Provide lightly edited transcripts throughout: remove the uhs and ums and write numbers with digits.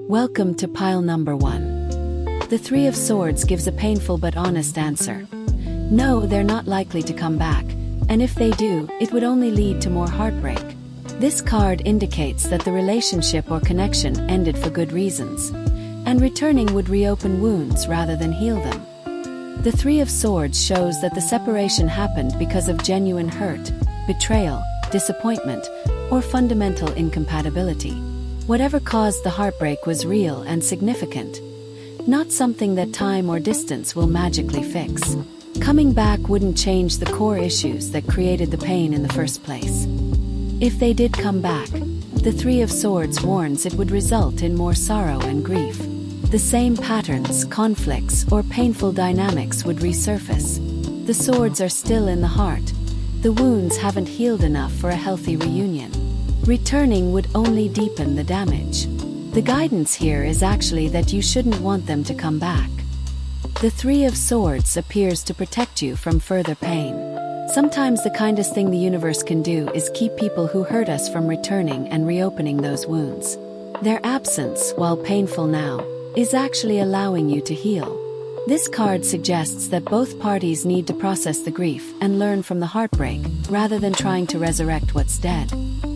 Welcome to pile number 1. The Three of Swords gives a painful but honest answer. No, they're not likely to come back, and if they do, it would only lead to more heartbreak. This card indicates that the relationship or connection ended for good reasons, and returning would reopen wounds rather than heal them. The Three of Swords shows that the separation happened because of genuine hurt, betrayal, disappointment, or fundamental incompatibility. Whatever caused the heartbreak was real and significant, not something that time or distance will magically fix. Coming back wouldn't change the core issues that created the pain in the first place. If they did come back, the Three of Swords warns it would result in more sorrow and grief. The same patterns, conflicts, or painful dynamics would resurface. The swords are still in the heart. The wounds haven't healed enough for a healthy reunion. Returning would only deepen the damage. The guidance here is actually that you shouldn't want them to come back. The Three of Swords appears to protect you from further pain. Sometimes the kindest thing the universe can do is keep people who hurt us from returning and reopening those wounds. Their absence, while painful now, is actually allowing you to heal. This card suggests that both parties need to process the grief and learn from the heartbreak, rather than trying to resurrect what's dead.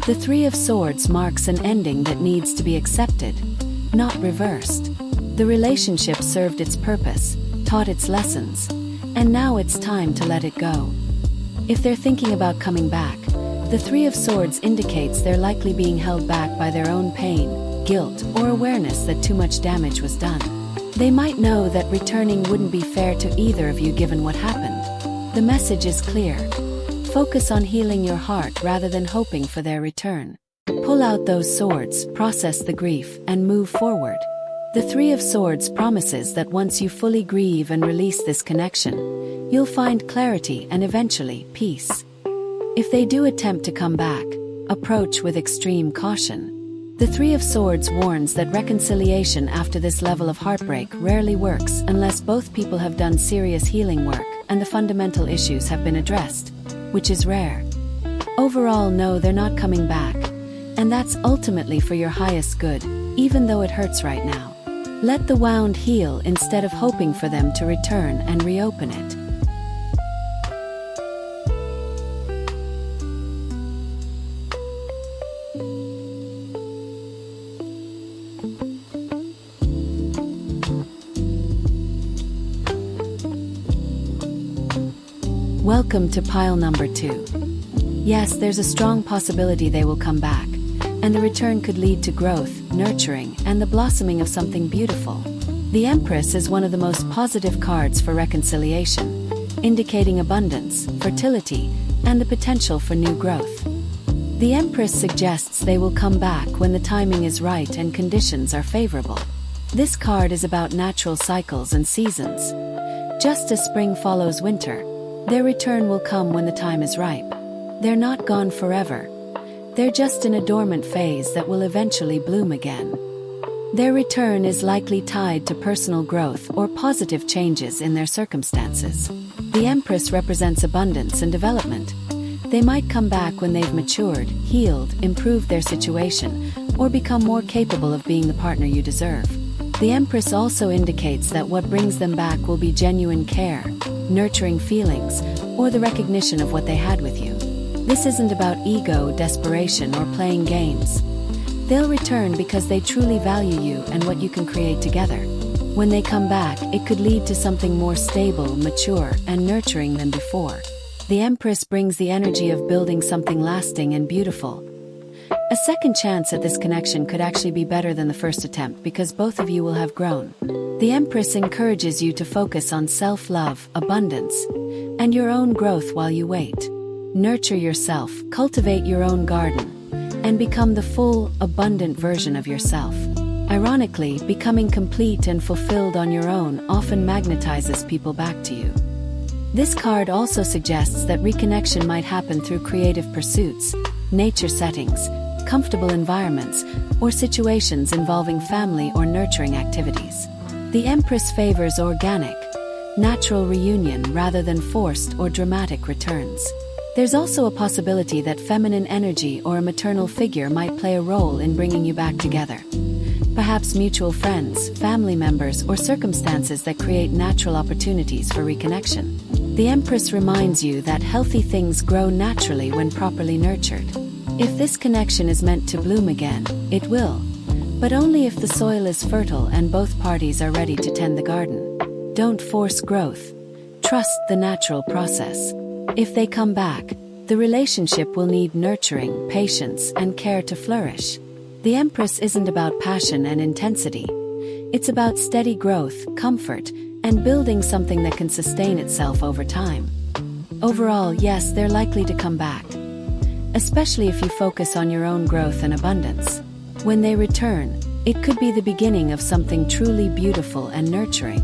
The Three of Swords marks an ending that needs to be accepted, not reversed. The relationship served its purpose, taught its lessons, and now it's time to let it go. If they're thinking about coming back, the Three of Swords indicates they're likely being held back by their own pain, guilt, or awareness that too much damage was done. They might know that returning wouldn't be fair to either of you given what happened. The message is clear. Focus on healing your heart rather than hoping for their return. Pull out those swords, process the grief, and move forward. The Three of Swords promises that once you fully grieve and release this connection, you'll find clarity and eventually peace. If they do attempt to come back, approach with extreme caution. The Three of Swords warns that reconciliation after this level of heartbreak rarely works unless both people have done serious healing work and the fundamental issues have been addressed, which is rare. Overall, no, they're not coming back, and that's ultimately for your highest good, even though it hurts right now. Let the wound heal instead of hoping for them to return and reopen it. Welcome to pile number 2. Yes, there's a strong possibility they will come back, and the return could lead to growth, nurturing, and the blossoming of something beautiful. The Empress is one of the most positive cards for reconciliation, indicating abundance, fertility, and the potential for new growth. The Empress suggests they will come back when the timing is right and conditions are favorable. This card is about natural cycles and seasons. Just as spring follows winter, their return will come when the time is ripe. They're not gone forever. They're just in a dormant phase that will eventually bloom again. Their return is likely tied to personal growth or positive changes in their circumstances. The Empress represents abundance and development. They might come back when they've matured, healed, improved their situation, or become more capable of being the partner you deserve. The Empress also indicates that what brings them back will be genuine care, nurturing feelings, or the recognition of what they had with you. This isn't about ego, desperation, or playing games. They'll return because they truly value you and what you can create together. When they come back, it could lead to something more stable, mature, and nurturing than before. The Empress brings the energy of building something lasting and beautiful. A second chance at this connection could actually be better than the first attempt because both of you will have grown. The Empress encourages you to focus on self-love, abundance, and your own growth while you wait. Nurture yourself, cultivate your own garden, and become the full, abundant version of yourself. Ironically, becoming complete and fulfilled on your own often magnetizes people back to you. This card also suggests that reconnection might happen through creative pursuits, nature settings, comfortable environments, or situations involving family or nurturing activities. The Empress favors organic, natural reunion rather than forced or dramatic returns. There's also a possibility that feminine energy or a maternal figure might play a role in bringing you back together. perhaps mutual friends, family members, or circumstances that create natural opportunities for reconnection. The Empress reminds you that healthy things grow naturally when properly nurtured. If this connection is meant to bloom again, it will. But only if the soil is fertile and both parties are ready to tend the garden. Don't force growth. Trust the natural process. If they come back, the relationship will need nurturing, patience, and care to flourish. The Empress isn't about passion and intensity. It's about steady growth, comfort, and building something that can sustain itself over time. Overall, yes, they're likely to come back, especially if you focus on your own growth and abundance. When they return, it could be the beginning of something truly beautiful and nurturing.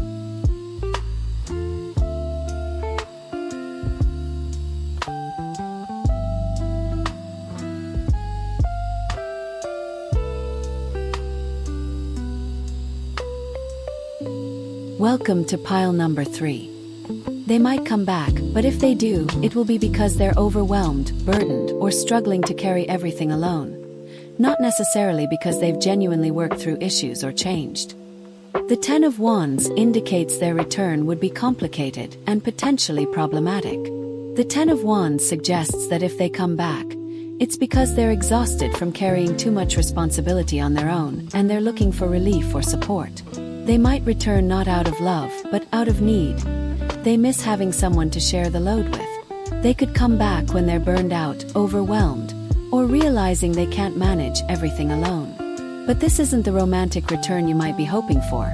Welcome to pile number 3. They might come back, but if they do, it will be because they're overwhelmed, burdened, or struggling to carry everything alone. Not necessarily because they've genuinely worked through issues or changed. The Ten of Wands indicates their return would be complicated and potentially problematic. The Ten of Wands suggests that if they come back, it's because they're exhausted from carrying too much responsibility on their own and they're looking for relief or support. They might return not out of love, but out of need. They miss having someone to share the load with. They could come back when they're burned out, overwhelmed, or realizing they can't manage everything alone. But this isn't the romantic return you might be hoping for.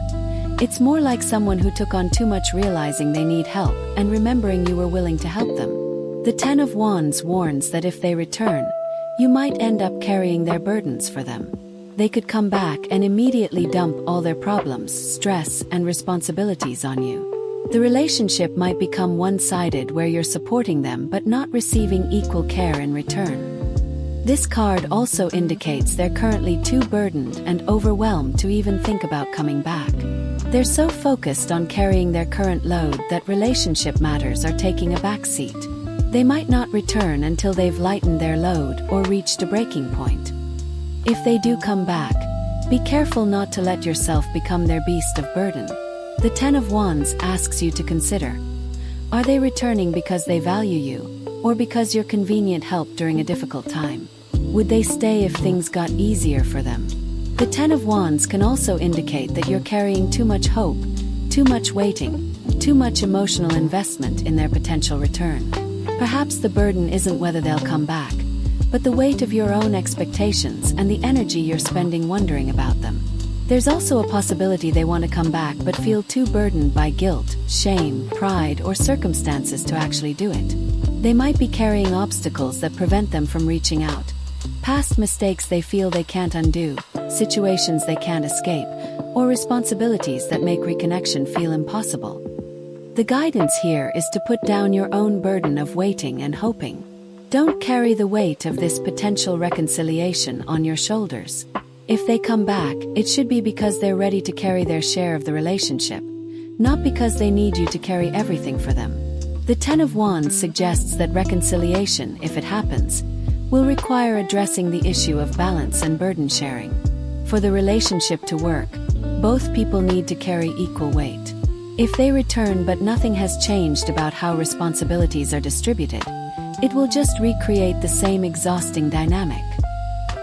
It's more like someone who took on too much, realizing they need help and remembering you were willing to help them. The Ten of Wands warns that if they return, you might end up carrying their burdens for them. They could come back and immediately dump all their problems, stress, and responsibilities on you. The relationship might become one-sided, where you're supporting them but not receiving equal care in return. This card also indicates they're currently too burdened and overwhelmed to even think about coming back. They're so focused on carrying their current load that relationship matters are taking a backseat. They might not return until they've lightened their load or reached a breaking point. If they do come back, be careful not to let yourself become their beast of burden. The Ten of Wands asks you to consider, are they returning because they value you, or because you're convenient help during a difficult time? Would they stay if things got easier for them? The Ten of Wands can also indicate that you're carrying too much hope, too much waiting, too much emotional investment in their potential return. Perhaps the burden isn't whether they'll come back, but the weight of your own expectations and the energy you're spending wondering about them. There's also a possibility they want to come back but feel too burdened by guilt, shame, pride, or circumstances to actually do it. They might be carrying obstacles that prevent them from reaching out. Past mistakes they feel they can't undo, situations they can't escape, or responsibilities that make reconnection feel impossible. The guidance here is to put down your own burden of waiting and hoping. Don't carry the weight of this potential reconciliation on your shoulders. If they come back, it should be because they're ready to carry their share of the relationship, not because they need you to carry everything for them. The Ten of Wands suggests that reconciliation, if it happens, will require addressing the issue of balance and burden sharing. For the relationship to work, both people need to carry equal weight. If they return but nothing has changed about how responsibilities are distributed, it will just recreate the same exhausting dynamic.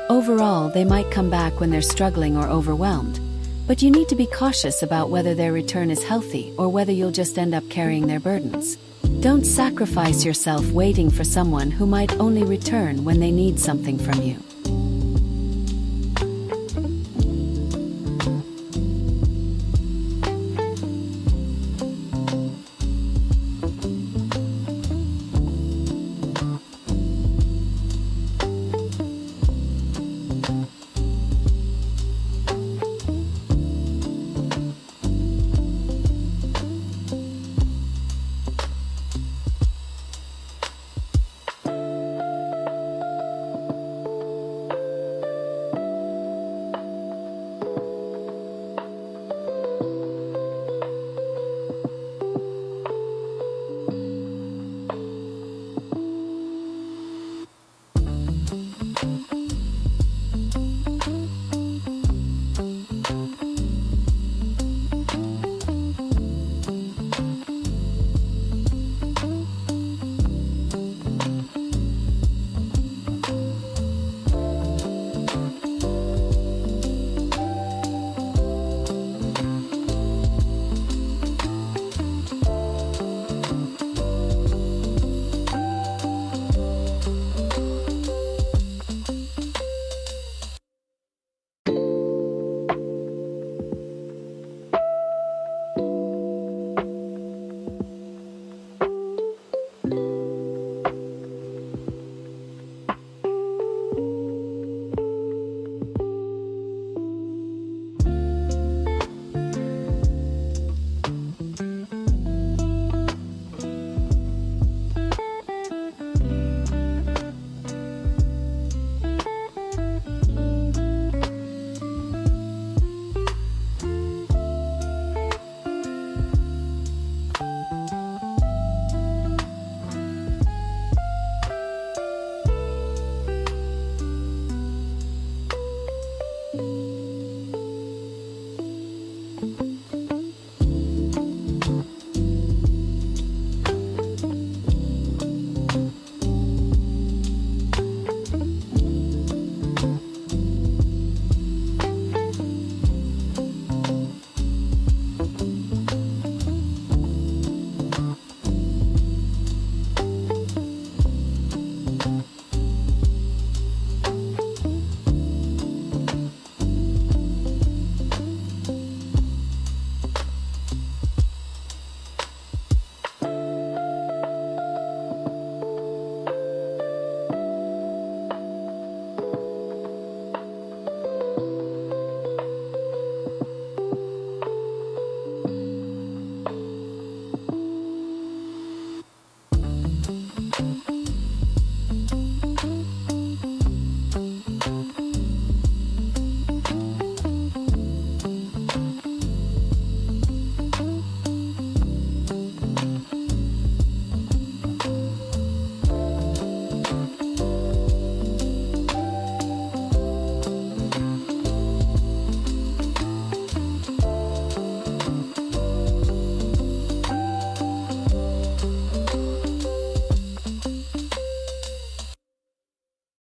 Overall, they might come back when they're struggling or overwhelmed, but you need to be cautious about whether their return is healthy or whether you'll just end up carrying their burdens. Don't sacrifice yourself waiting for someone who might only return when they need something from you.